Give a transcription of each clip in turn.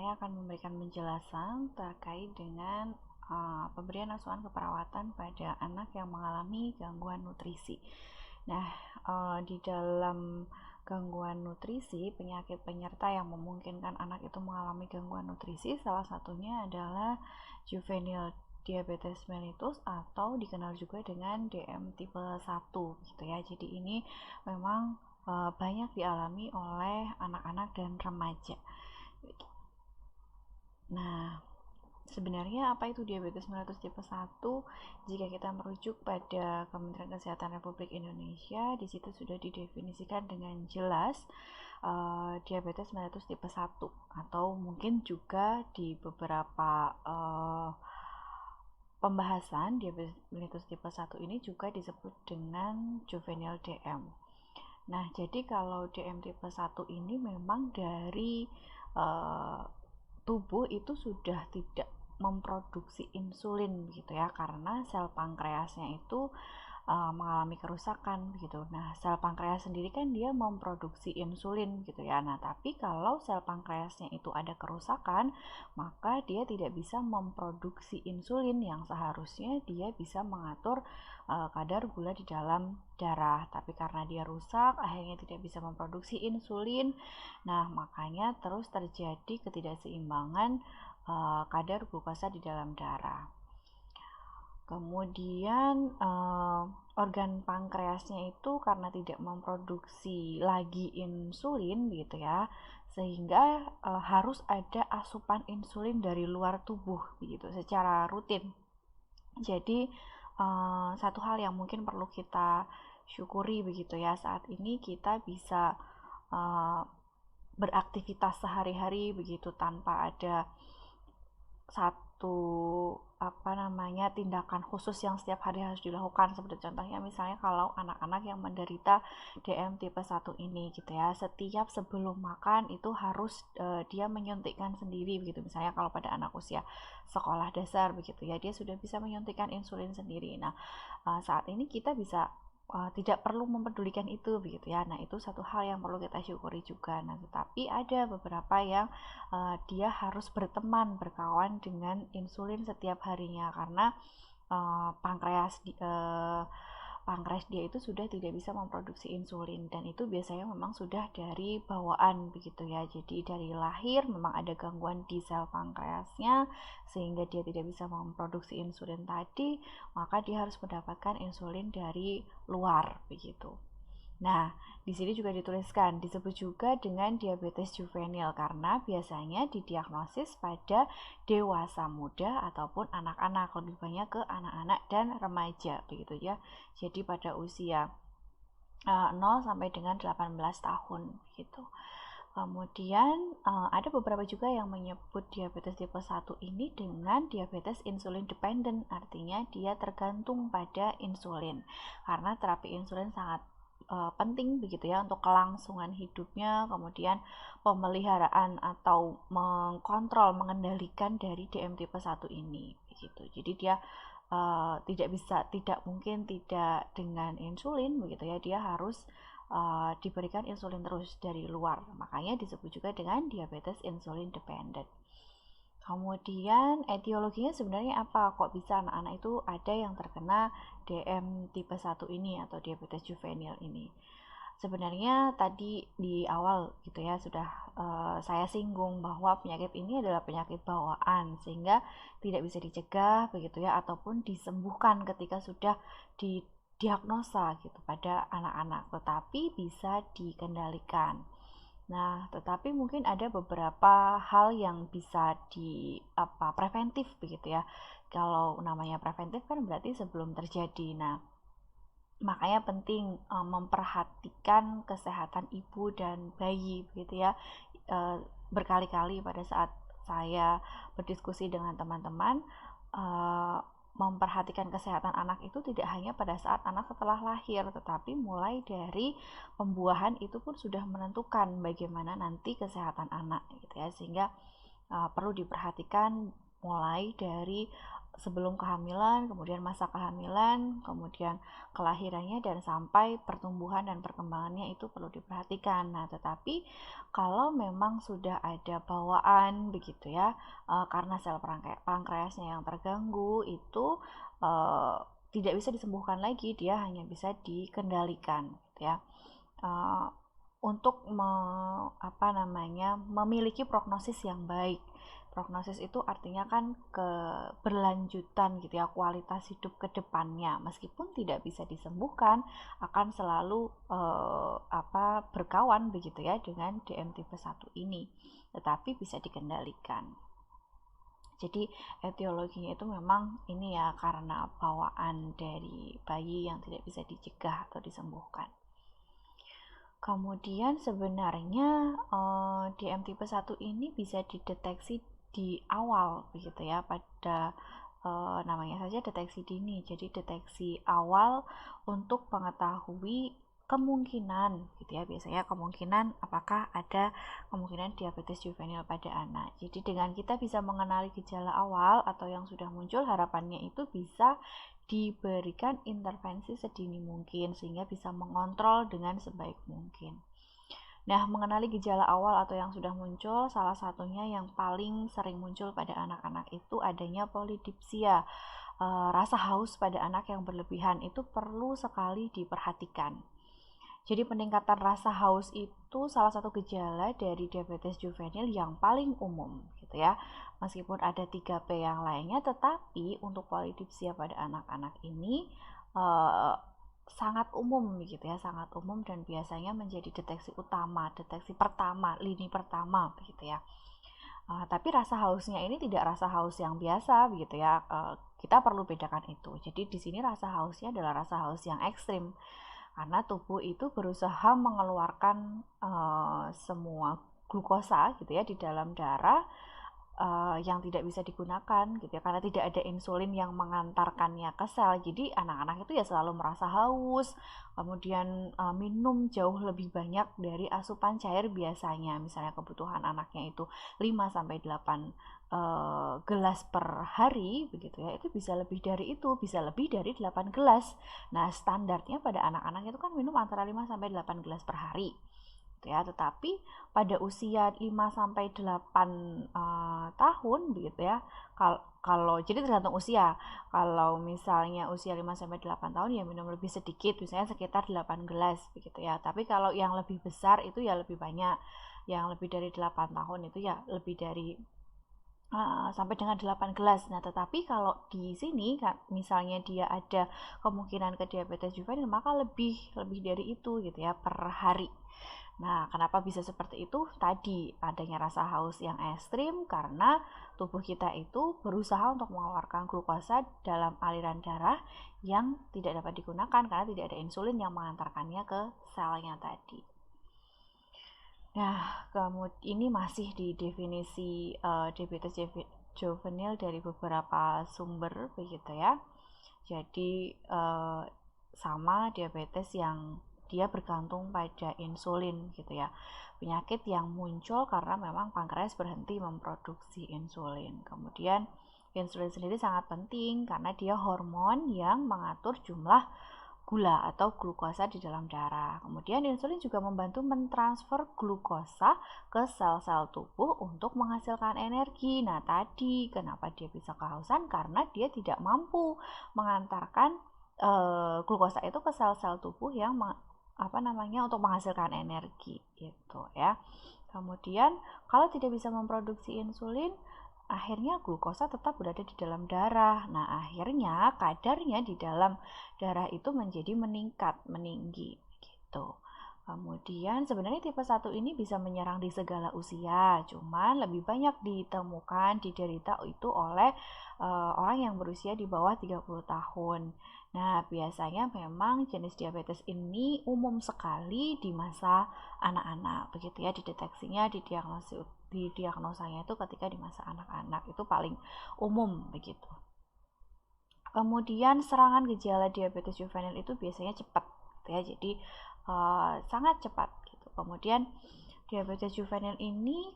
saya akan memberikan penjelasan terkait dengan pemberian asuhan keperawatan pada anak yang mengalami gangguan nutrisi. Nah, di dalam gangguan nutrisi, penyakit penyerta yang memungkinkan anak itu mengalami gangguan nutrisi, salah satunya adalah juvenile diabetes mellitus atau dikenal juga dengan DM tipe 1 gitu ya. Jadi ini memang banyak dialami oleh anak-anak dan remaja. Nah, sebenarnya apa itu diabetes mellitus tipe 1? Jika kita merujuk pada Kementerian Kesehatan Republik Indonesia, di situ sudah didefinisikan dengan jelas diabetes mellitus tipe 1, atau mungkin juga di beberapa pembahasan diabetes mellitus tipe 1 ini juga disebut dengan juvenile DM. Nah, jadi kalau DM tipe 1 ini memang dari tubuh itu sudah tidak memproduksi insulin gitu ya, karena sel pankreasnya itu mengalami kerusakan gitu. Nah, sel pankreas sendiri kan dia memproduksi insulin gitu ya. Nah, tapi kalau sel pankreasnya itu ada kerusakan, maka dia tidak bisa memproduksi insulin yang seharusnya dia bisa mengatur kadar gula di dalam darah. Tapi karena dia rusak, akhirnya tidak bisa memproduksi insulin. Nah, makanya terus terjadi ketidakseimbangan kadar glukosa di dalam darah. Kemudian organ pankreasnya itu karena tidak memproduksi lagi insulin gitu ya, sehingga harus ada asupan insulin dari luar tubuh gitu secara rutin. Jadi satu hal yang mungkin perlu kita syukuri begitu ya, saat ini kita bisa beraktivitas sehari-hari begitu tanpa ada satu tindakan khusus yang setiap hari harus dilakukan. Seperti contohnya misalnya kalau anak-anak yang menderita DM tipe 1 ini gitu ya, setiap sebelum makan itu harus dia menyuntikkan sendiri begitu. Misalnya kalau pada anak usia sekolah dasar begitu ya, dia sudah bisa menyuntikkan insulin sendiri. Nah, saat ini kita bisa tidak perlu mempedulikan itu begitu ya. Nah, itu satu hal yang perlu kita syukuri juga. Nah, tetapi ada beberapa yang dia harus berkawan dengan insulin setiap harinya, karena pankreas dia itu sudah tidak bisa memproduksi insulin, dan itu biasanya memang sudah dari bawaan begitu ya. Jadi dari lahir memang ada gangguan di sel pankreasnya sehingga dia tidak bisa memproduksi insulin tadi, maka dia harus mendapatkan insulin dari luar begitu. Nah, di sini juga dituliskan, disebut juga dengan diabetes juvenil karena biasanya didiagnosis pada dewasa muda ataupun anak-anak, lebih banyak ke anak-anak dan remaja begitu ya. Jadi pada usia 0 sampai dengan 18 tahun gitu. Kemudian ada beberapa juga yang menyebut diabetes tipe 1 ini dengan diabetes insulin dependent, artinya dia tergantung pada insulin. Karena terapi insulin sangat penting begitu ya untuk kelangsungan hidupnya, kemudian pemeliharaan atau mengkontrol, mengendalikan dari DM tipe 1 ini begitu. Jadi dia tidak mungkin tidak dengan insulin begitu ya, dia harus diberikan insulin terus dari luar, makanya disebut juga dengan diabetes insulin dependent. Kemudian etiologinya sebenarnya apa, kok bisa anak-anak itu ada yang terkena DM tipe 1 ini atau diabetes juvenil ini. Sebenarnya tadi di awal gitu ya sudah saya singgung bahwa penyakit ini adalah penyakit bawaan sehingga tidak bisa dicegah begitu ya, ataupun disembuhkan ketika sudah didiagnosa gitu pada anak-anak, tetapi bisa dikendalikan. Nah, tetapi mungkin ada beberapa hal yang bisa preventif begitu ya. Kalau namanya preventif kan berarti sebelum terjadi. Nah, makanya penting memperhatikan kesehatan ibu dan bayi begitu ya. Berkali-kali pada saat saya berdiskusi dengan teman-teman, memperhatikan kesehatan anak itu tidak hanya pada saat anak setelah lahir, tetapi mulai dari pembuahan itu pun sudah menentukan bagaimana nanti kesehatan anak gitu ya, sehingga perlu diperhatikan mulai dari sebelum kehamilan, kemudian masa kehamilan, kemudian kelahirannya, dan sampai pertumbuhan dan perkembangannya itu perlu diperhatikan. Nah, tetapi kalau memang sudah ada bawaan begitu ya, karena sel pankreasnya yang terganggu itu tidak bisa disembuhkan lagi, dia hanya bisa dikendalikan gitu ya. Untuk memiliki prognosis yang baik. Prognosis itu artinya kan keberlanjutan gitu ya, kualitas hidup ke depannya, meskipun tidak bisa disembuhkan akan selalu berkawan begitu ya dengan DM tipe 1 ini, tetapi bisa dikendalikan. Jadi etiologinya itu memang ini ya, karena bawaan dari bayi yang tidak bisa dicegah atau disembuhkan. Kemudian sebenarnya DM tipe 1 ini bisa dideteksi di awal begitu ya, pada namanya saja deteksi dini. Jadi deteksi awal untuk mengetahui kemungkinan gitu ya, biasanya kemungkinan apakah ada kemungkinan diabetes juvenil pada anak. Jadi dengan kita bisa mengenali gejala awal atau yang sudah muncul, harapannya itu bisa diberikan intervensi sedini mungkin sehingga bisa mengontrol dengan sebaik mungkin. Nah, mengenali gejala awal atau yang sudah muncul, salah satunya yang paling sering muncul pada anak-anak itu adanya polidipsia. Rasa haus pada anak yang berlebihan itu perlu sekali diperhatikan. Jadi peningkatan rasa haus itu salah satu gejala dari diabetes juvenil yang paling umum gitu ya. Meskipun ada 3P yang lainnya, tetapi untuk polidipsia pada anak-anak ini sangat umum gitu ya, sangat umum dan biasanya menjadi deteksi utama, deteksi pertama, lini pertama begitu ya. Tapi rasa hausnya ini tidak rasa haus yang biasa begitu ya. Kita perlu bedakan itu. Jadi di sini rasa hausnya adalah rasa haus yang ekstrim, karena tubuh itu berusaha mengeluarkan semua glukosa gitu ya di dalam darah yang tidak bisa digunakan gitu ya, karena tidak ada insulin yang mengantarkannya ke sel. Jadi anak-anak itu ya selalu merasa haus, kemudian minum jauh lebih banyak dari asupan cair biasanya. Misalnya kebutuhan anaknya itu 5-8 gelas per hari begitu ya, itu bisa lebih dari itu, bisa lebih dari 8 gelas. Nah, standarnya pada anak-anak itu kan minum antara 5-8 gelas per hari ya, tetapi pada usia 5-8 tahun begitu ya, kalau jadi tergantung usia. Kalau misalnya usia 5-8 tahun ya minum lebih sedikit, misalnya sekitar 8 gelas begitu ya. Tapi kalau yang lebih besar itu ya lebih banyak. Yang lebih dari 8 tahun itu ya lebih dari sampai dengan 8 gelas. Nah, tetapi kalau di sini misalnya dia ada kemungkinan ke diabetes juvenil, maka lebih dari itu gitu ya per hari. Nah, kenapa bisa seperti itu? Tadi adanya rasa haus yang ekstrim karena tubuh kita itu berusaha untuk mengeluarkan glukosa dalam aliran darah yang tidak dapat digunakan karena tidak ada insulin yang mengantarkannya ke selnya tadi. Nah, kemudian ini masih di definisi diabetes juvenil dari beberapa sumber begitu ya. Jadi sama diabetes yang dia bergantung pada insulin gitu ya, penyakit yang muncul karena memang pankreas berhenti memproduksi insulin. Kemudian insulin sendiri sangat penting karena dia hormon yang mengatur jumlah gula atau glukosa di dalam darah. Kemudian insulin juga membantu mentransfer glukosa ke sel-sel tubuh untuk menghasilkan energi. Nah, tadi kenapa dia bisa kehausan? Karena dia tidak mampu mengantarkan glukosa itu ke sel-sel tubuh yang untuk menghasilkan energi gitu ya. Kemudian kalau tidak bisa memproduksi insulin, akhirnya glukosa tetap berada di dalam darah. Nah, akhirnya kadarnya di dalam darah itu menjadi meninggi gitu. Kemudian sebenarnya tipe 1 ini bisa menyerang di segala usia, cuman lebih banyak ditemukan diderita itu oleh orang yang berusia di bawah 30 tahun. Nah, biasanya memang jenis diabetes ini umum sekali di masa anak-anak, begitu ya, dideteksinya, didiagnosanya itu ketika di masa anak-anak, itu paling umum begitu. Kemudian serangan gejala diabetes juvenil itu biasanya cepat, gitu ya, jadi sangat cepat gitu. Kemudian Diabetes juvenil ini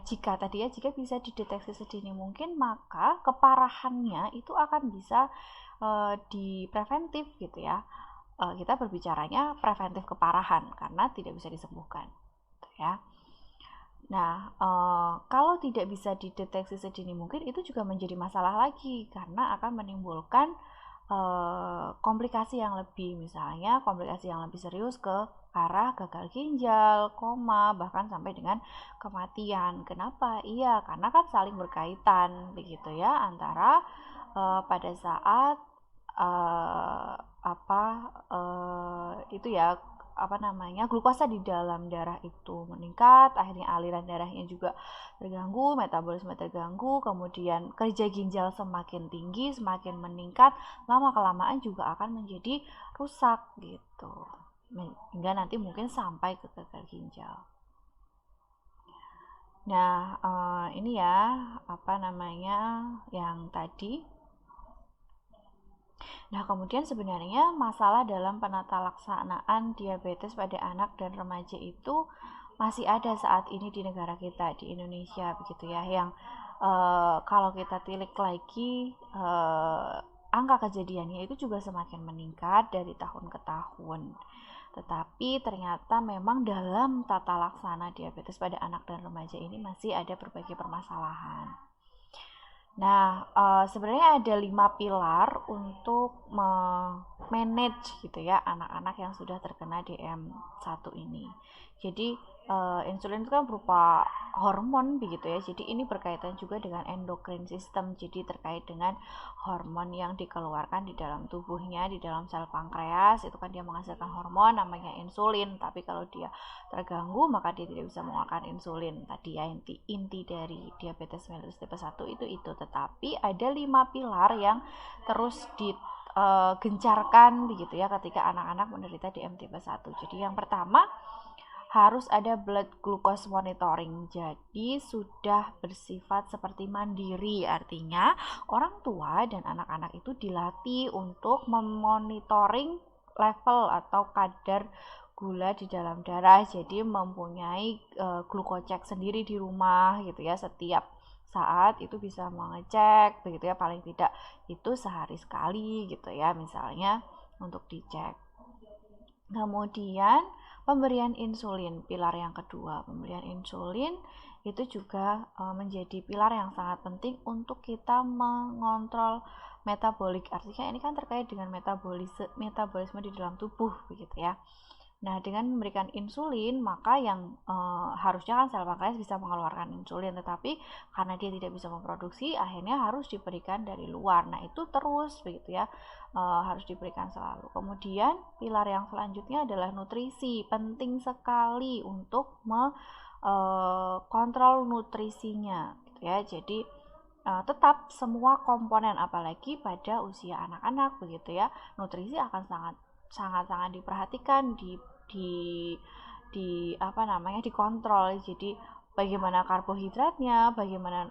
jika bisa dideteksi sedini mungkin, maka keparahannya itu akan bisa dipreventif gitu ya. Kita berbicaranya preventif keparahan karena tidak bisa disembuhkan gitu ya. Nah, kalau tidak bisa dideteksi sedini mungkin itu juga menjadi masalah lagi karena akan menimbulkan komplikasi yang lebih, misalnya komplikasi yang lebih serius ke arah gagal ginjal, koma, bahkan sampai dengan kematian. Kenapa? Iya, karena kan saling berkaitan begitu ya antara pada saat glukosa di dalam darah itu meningkat, akhirnya aliran darahnya juga terganggu, metabolisme terganggu, kemudian kerja ginjal semakin tinggi, semakin meningkat, lama-kelamaan juga akan menjadi rusak gitu, hingga nanti mungkin sampai ke gagal ginjal. Nah, ini ya yang tadi. Nah, kemudian sebenarnya masalah dalam penata laksanaan diabetes pada anak dan remaja itu masih ada saat ini di negara kita, di Indonesia begitu ya, yang kalau kita tilik lagi angka kejadiannya itu juga semakin meningkat dari tahun ke tahun. Tetapi ternyata memang dalam tata laksana diabetes pada anak dan remaja ini masih ada berbagai permasalahan. Nah, sebenarnya ada 5 pilar untuk manage gitu ya anak-anak yang sudah terkena DM1 ini. Jadi insulin itu kan berupa hormon begitu ya. Jadi ini berkaitan juga dengan endokrin system. Jadi terkait dengan hormon yang dikeluarkan di dalam tubuhnya, di dalam sel pankreas, itu kan dia menghasilkan hormon namanya insulin. Tapi kalau dia terganggu maka dia tidak bisa mengeluarkan insulin. Tadi ya inti dari diabetes mellitus tipe 1 itu. Tetapi ada 5 pilar yang terus digencarkan begitu ya ketika anak-anak menderita DM tipe 1. Jadi yang pertama harus ada blood glucose monitoring. Jadi sudah bersifat seperti mandiri, artinya orang tua dan anak-anak itu dilatih untuk memonitoring level atau kadar gula di dalam darah. Jadi mempunyai glukocek sendiri di rumah gitu ya, setiap saat itu bisa mengecek begitu ya, paling tidak itu sehari sekali gitu ya, misalnya untuk dicek. Kemudian pemberian insulin, pilar yang kedua. Pemberian insulin itu juga menjadi pilar yang sangat penting untuk kita mengontrol metabolik. Artinya ini kan terkait dengan metabolisme di dalam tubuh begitu ya. Nah, dengan memberikan insulin, maka yang harusnya kan sel pankreas bisa mengeluarkan insulin, tetapi karena dia tidak bisa memproduksi, akhirnya harus diberikan dari luar. Nah, itu terus begitu ya, harus diberikan selalu. Kemudian pilar yang selanjutnya adalah nutrisi. Penting sekali untuk kontrol nutrisinya, gitu ya. Jadi tetap semua komponen, apalagi pada usia anak-anak begitu ya, nutrisi akan sangat diperhatikan, dikontrol. Jadi bagaimana karbohidratnya,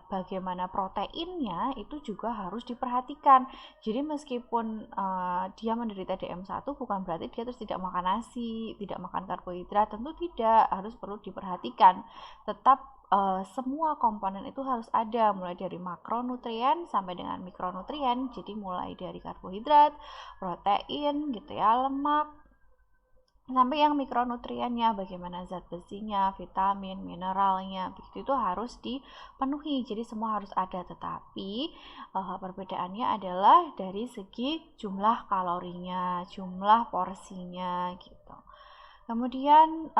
bagaimana proteinnya itu juga harus diperhatikan. Jadi meskipun dia menderita DM1 bukan berarti dia terus tidak makan nasi, tidak makan karbohidrat, tentu tidak, perlu diperhatikan. Tetap semua komponen itu harus ada, mulai dari makronutrien sampai dengan mikronutrien. Jadi mulai dari karbohidrat, protein gitu ya, lemak, sampai yang mikronutriennya, bagaimana zat besinya, vitamin, mineralnya, begitu itu harus dipenuhi. Jadi semua harus ada, tetapi perbedaannya adalah dari segi jumlah kalorinya, jumlah porsinya gitu. Kemudian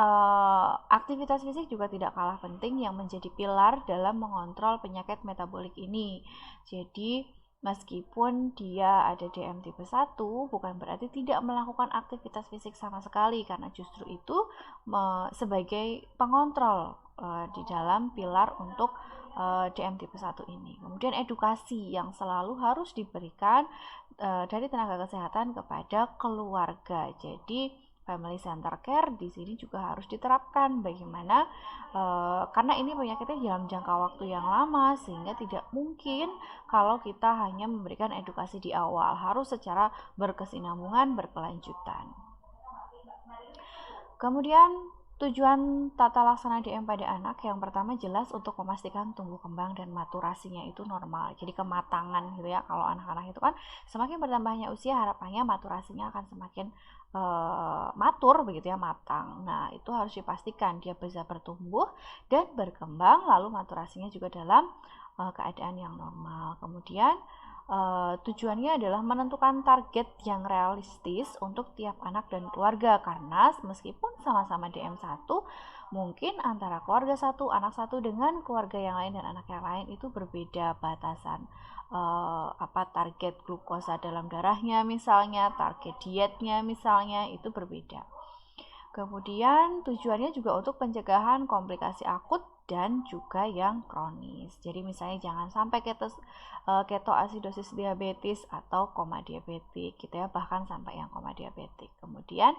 aktivitas fisik juga tidak kalah penting yang menjadi pilar dalam mengontrol penyakit metabolik ini. Jadi meskipun dia ada DM tipe 1, bukan berarti tidak melakukan aktivitas fisik sama sekali, karena justru itu sebagai pengontrol di dalam pilar untuk DM tipe 1 ini. Kemudian edukasi yang selalu harus diberikan dari tenaga kesehatan kepada keluarga. Jadi family center care di sini juga harus diterapkan, bagaimana karena ini penyakitnya dalam jangka waktu yang lama, sehingga tidak mungkin kalau kita hanya memberikan edukasi di awal, harus secara berkesinambungan, berkelanjutan. Kemudian Tujuan tata laksana DM pada anak yang pertama jelas untuk memastikan tumbuh kembang dan maturasinya itu normal. Jadi kematangan gitu ya. Kalau anak-anak itu kan semakin bertambahnya usia harapannya maturasinya akan semakin matur begitu ya, matang. Nah, itu harus dipastikan dia bisa bertumbuh dan berkembang lalu maturasinya juga dalam keadaan yang normal. Kemudian tujuannya adalah menentukan target yang realistis untuk tiap anak dan keluarga, karena meskipun sama-sama DM1 mungkin antara keluarga satu, anak satu dengan keluarga yang lain dan anak yang lain itu berbeda batasan target glukosa dalam darahnya misalnya, target dietnya misalnya itu berbeda. Kemudian tujuannya juga untuk pencegahan komplikasi akut dan juga yang kronis. Jadi misalnya jangan sampai ketoasidosis diabetes atau koma diabetik gitu ya, bahkan sampai yang koma diabetik. Kemudian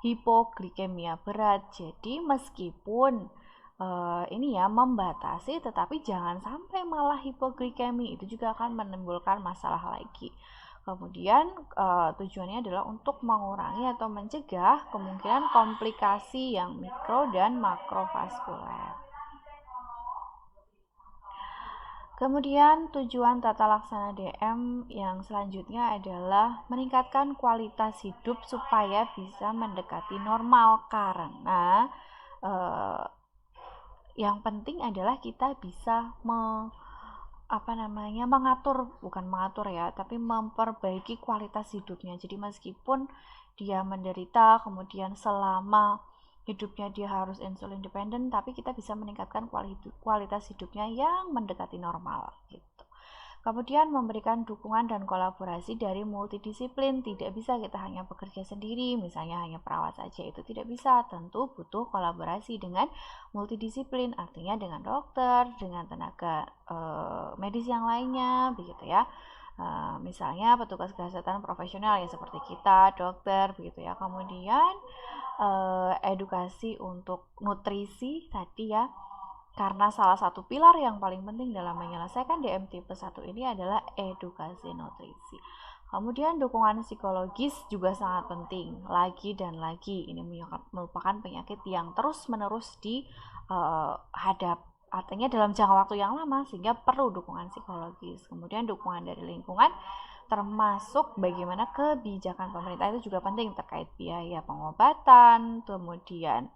hipoglikemia berat. Jadi meskipun ini ya membatasi, tetapi jangan sampai malah hipoglikemi, itu juga akan menimbulkan masalah lagi. Kemudian tujuannya adalah untuk mengurangi atau mencegah kemungkinan komplikasi yang mikro dan makrovaskuler. Kemudian tujuan tata laksana DM yang selanjutnya adalah meningkatkan kualitas hidup supaya bisa mendekati normal, karena yang penting adalah kita bisa mengatur ya, tapi memperbaiki kualitas hidupnya. Jadi meskipun dia menderita, kemudian selama hidupnya dia harus insulin dependent, tapi kita bisa meningkatkan kualitas hidupnya yang mendekati normal gitu. Kemudian memberikan dukungan dan kolaborasi dari multidisiplin. Tidak bisa kita hanya bekerja sendiri, misalnya hanya perawat saja, itu tidak bisa. Tentu butuh kolaborasi dengan multidisiplin, artinya dengan dokter, dengan tenaga medis yang lainnya, begitu ya. Misalnya petugas kesehatan profesional ya seperti kita, dokter, begitu ya. Kemudian edukasi untuk nutrisi tadi ya, karena salah satu pilar yang paling penting dalam menyelesaikan DM tipe 1 ini adalah edukasi nutrisi. Kemudian dukungan psikologis juga sangat penting. Lagi dan lagi, ini merupakan penyakit yang terus-menerus dihadap, artinya dalam jangka waktu yang lama, sehingga perlu dukungan psikologis. Kemudian dukungan dari lingkungan, termasuk bagaimana kebijakan pemerintah itu juga penting terkait biaya pengobatan, kemudian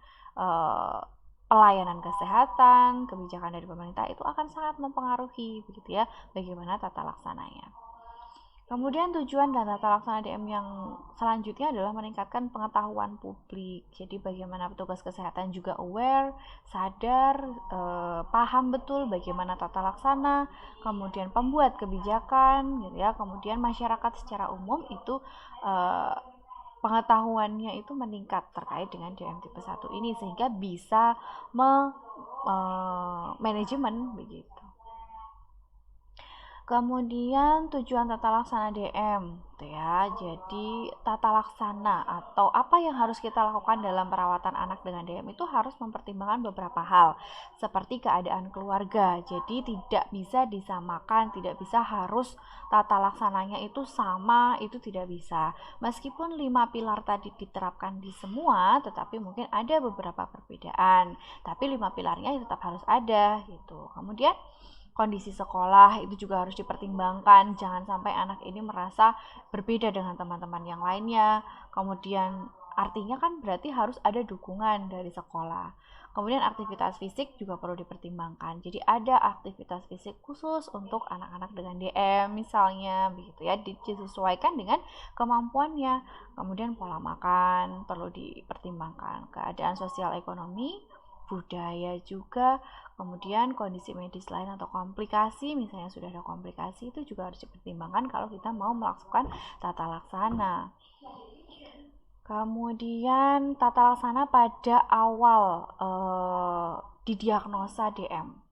pelayanan kesehatan, kebijakan dari pemerintah itu akan sangat mempengaruhi begitu ya bagaimana tata laksananya. Kemudian tujuan dan tata laksana DM yang selanjutnya adalah meningkatkan pengetahuan publik. Jadi bagaimana petugas kesehatan juga aware, sadar, paham betul bagaimana tata laksana, kemudian pembuat kebijakan gitu ya, kemudian masyarakat secara umum itu pengetahuannya itu meningkat terkait dengan DM tipe 1 ini, sehingga bisa manajemen begitu. Kemudian tujuan tata laksana DM gitu ya. Jadi tata laksana atau apa yang harus kita lakukan dalam perawatan anak dengan DM itu harus mempertimbangkan beberapa hal, seperti keadaan keluarga. Jadi tidak bisa disamakan, tidak bisa harus tata laksananya itu sama, itu tidak bisa. Meskipun 5 pilar tadi diterapkan di semua, tetapi mungkin ada beberapa perbedaan. Tapi 5 pilarnya tetap harus ada gitu. Kemudian kondisi sekolah itu juga harus dipertimbangkan. Jangan sampai anak ini merasa berbeda dengan teman-teman yang lainnya. Kemudian artinya kan berarti harus ada dukungan dari sekolah. Kemudian aktivitas fisik juga perlu dipertimbangkan. Jadi ada aktivitas fisik khusus untuk anak-anak dengan DM misalnya begitu ya, disesuaikan dengan kemampuannya. Kemudian pola makan perlu dipertimbangkan, keadaan sosial ekonomi, budaya juga, kemudian kondisi medis lain atau komplikasi, misalnya sudah ada komplikasi, itu juga harus dipertimbangkan kalau kita mau melakukan tata laksana. Kemudian tata laksana pada awal didiagnosa DM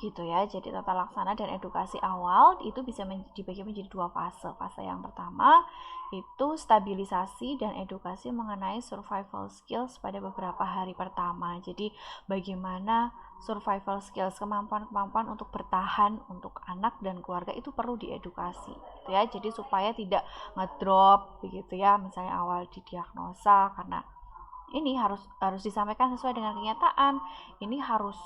gitu ya. Jadi tata laksana dan edukasi awal itu bisa dibagi menjadi 2 fase. Fase yang pertama itu stabilisasi dan edukasi mengenai survival skills pada beberapa hari pertama. Jadi bagaimana survival skills, kemampuan-kemampuan untuk bertahan untuk anak dan keluarga itu perlu diedukasi gitu ya. Jadi supaya tidak ngedrop begitu ya, misalnya awal didiagnosa karena ini harus disampaikan sesuai dengan kenyataan. Ini harus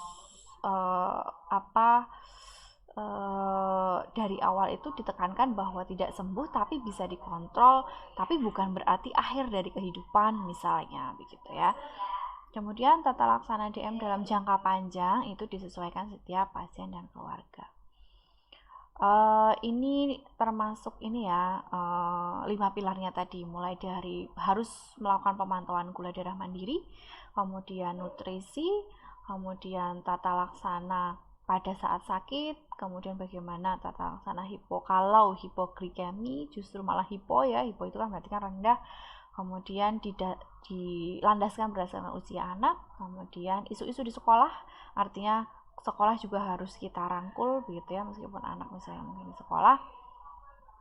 dari awal itu ditekankan bahwa tidak sembuh tapi bisa dikontrol, tapi bukan berarti akhir dari kehidupan misalnya begitu ya. Kemudian tata laksana DM dalam jangka panjang itu disesuaikan setiap pasien dan keluarga. Ini termasuk ini ya, 5 pilarnya tadi, mulai dari harus melakukan pemantauan gula darah mandiri, kemudian nutrisi, kemudian tata laksana pada saat sakit, kemudian bagaimana tata laksana hipo kalau hipoglikemi, justru malah hipo ya, hipo itu kan berarti kan rendah, kemudian dilandaskan berdasarkan usia anak, kemudian isu-isu di sekolah, artinya sekolah juga harus kita rangkul begitu ya, meskipun anak misalnya mungkin di sekolah.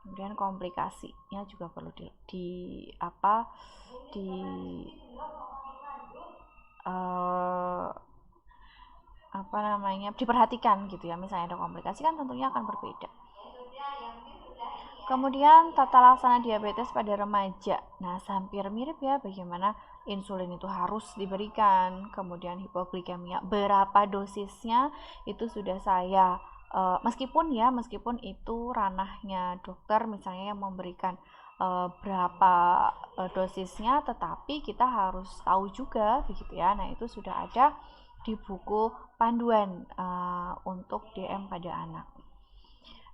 Kemudian komplikasinya juga perlu diperhatikan gitu ya. Misalnya ada komplikasi kan tentunya akan berbeda. Kemudian tata laksana diabetes pada remaja. Nah, hampir mirip ya, bagaimana insulin itu harus diberikan, kemudian hipoglikemia berapa dosisnya itu sudah saya meskipun itu ranahnya dokter misalnya yang memberikan berapa dosisnya, tetapi kita harus tahu juga begitu ya. Nah, itu sudah ada di buku panduan untuk DM pada anak.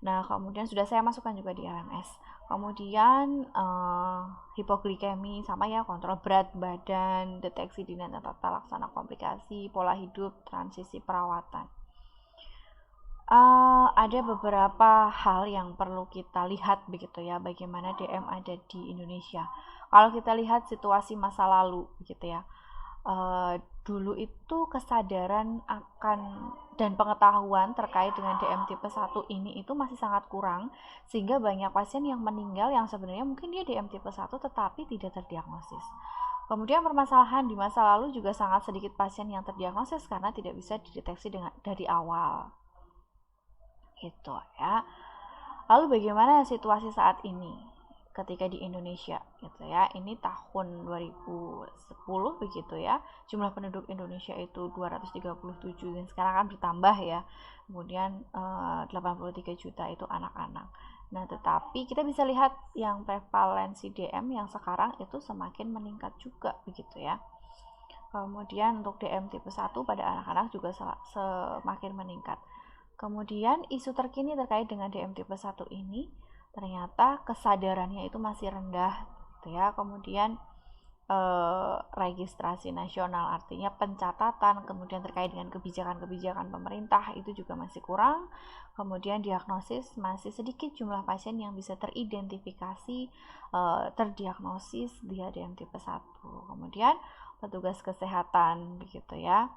Nah, kemudian sudah saya masukkan juga di LMS. Kemudian hipoglikemi sama ya, kontrol berat badan, deteksi dini dan tata laksana komplikasi, pola hidup, transisi perawatan. Ada beberapa hal yang perlu kita lihat begitu ya, bagaimana DM ada di Indonesia. Kalau kita lihat situasi masa lalu begitu ya, dulu itu kesadaran akan dan pengetahuan terkait dengan DM tipe 1 ini itu masih sangat kurang, sehingga banyak pasien yang meninggal yang sebenarnya mungkin dia DM tipe 1 tetapi tidak terdiagnosis. Kemudian permasalahan di masa lalu juga sangat sedikit pasien yang terdiagnosis karena tidak bisa dideteksi dari awal. Gitu ya. Lalu bagaimana situasi saat ini ketika di Indonesia gitu ya? Ini tahun 2010 begitu ya. Jumlah penduduk Indonesia itu 237 dan sekarang kan bertambah ya. Kemudian 83 juta itu anak-anak. Nah, tetapi kita bisa lihat yang prevalensi DM yang sekarang itu semakin meningkat juga begitu ya. Kemudian untuk DM tipe 1 pada anak-anak juga semakin meningkat. Kemudian isu terkini terkait dengan DM tipe 1 ini ternyata kesadarannya itu masih rendah gitu ya. Kemudian registrasi nasional artinya pencatatan, kemudian terkait dengan kebijakan-kebijakan pemerintah itu juga masih kurang. Kemudian diagnosis masih sedikit jumlah pasien yang bisa teridentifikasi terdiagnosis dia DM tipe 1. Kemudian petugas kesehatan begitu ya.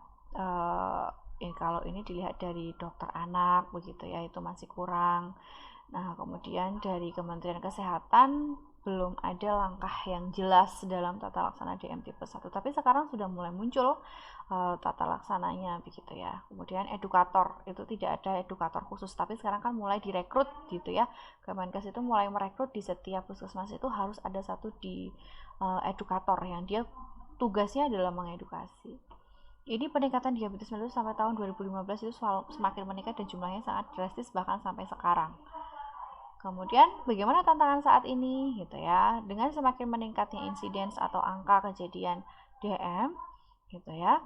Kalau ini dilihat dari dokter anak begitu ya, itu masih kurang. Nah, kemudian dari Kementerian Kesehatan belum ada langkah yang jelas dalam tata laksana DM tipe 1, tapi sekarang sudah mulai muncul tata laksananya begitu ya. Kemudian edukator, itu tidak ada edukator khusus, tapi sekarang kan mulai direkrut gitu ya. Kemenkes itu mulai merekrut di setiap puskesmas itu harus ada satu di edukator yang dia tugasnya adalah mengedukasi. Ini peningkatan diabetes mellitus sampai tahun 2015 itu semakin meningkat dan jumlahnya sangat drastis bahkan sampai sekarang. Kemudian bagaimana tantangan saat ini gitu ya, dengan semakin meningkatnya insiden atau angka kejadian DM gitu ya,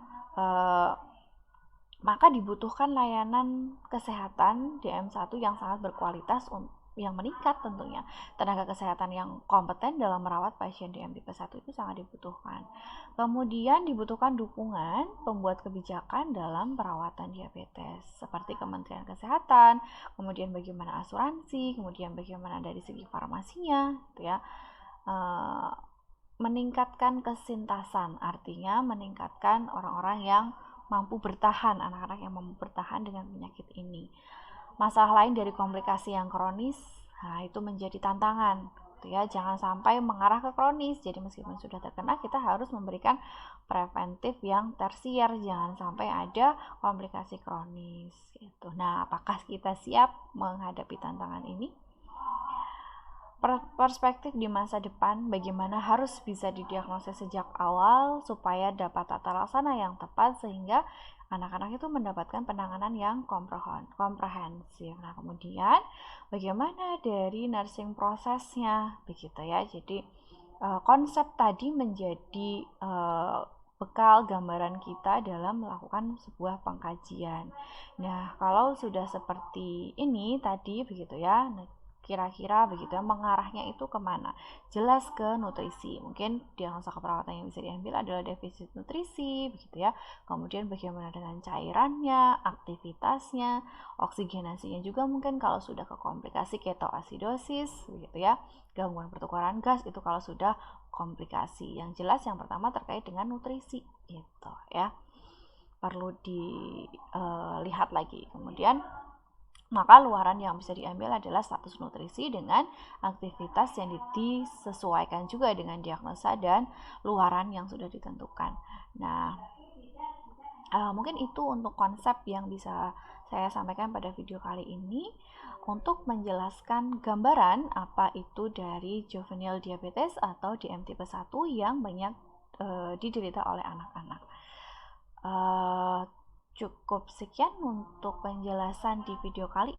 maka dibutuhkan layanan kesehatan DM1 yang sangat berkualitas yang meningkat tentunya. Tenaga kesehatan yang kompeten dalam merawat pasien DM tipe 1 itu sangat dibutuhkan. Kemudian dibutuhkan dukungan pembuat kebijakan dalam perawatan diabetes seperti Kementerian Kesehatan, kemudian bagaimana asuransi, kemudian bagaimana dari segi farmasinya gitu ya. Meningkatkan kesintasan, artinya meningkatkan orang-orang yang mampu bertahan, anak-anak yang mampu bertahan dengan penyakit ini. Masalah lain dari komplikasi yang kronis, nah itu menjadi tantangan gitu ya, jangan sampai mengarah ke kronis. Jadi meskipun sudah terkena, kita harus memberikan preventif yang tersier, jangan sampai ada komplikasi kronis gitu. Nah, apakah kita siap menghadapi tantangan ini? perspektif di masa depan, bagaimana harus bisa didiagnosis sejak awal supaya dapat tata laksana yang tepat sehingga anak-anak itu mendapatkan penanganan yang komprehensif. Nah, kemudian bagaimana dari nursing prosesnya begitu ya. Jadi konsep tadi menjadi bekal gambaran kita dalam melakukan sebuah pengkajian. Nah, kalau sudah seperti ini tadi begitu ya, kira-kira begitu ya, mengarahnya itu kemana? Jelas ke nutrisi. Mungkin diagnosa keperawatan yang bisa diambil adalah defisit nutrisi begitu ya. Kemudian bagaimana dengan cairannya, aktivitasnya, oksigenasinya juga mungkin kalau sudah ke komplikasi ketoasidosis begitu ya, gangguan pertukaran gas itu kalau sudah komplikasi. Yang jelas yang pertama terkait dengan nutrisi gitu ya, perlu dilihat lagi. Kemudian maka luaran yang bisa diambil adalah status nutrisi dengan aktivitas yang disesuaikan juga dengan diagnosa dan luaran yang sudah ditentukan. Nah, mungkin itu untuk konsep yang bisa saya sampaikan pada video kali ini untuk menjelaskan gambaran apa itu dari juvenile diabetes atau DM tipe 1 yang banyak diderita oleh anak-anak. Cukup sekian untuk penjelasan di video kali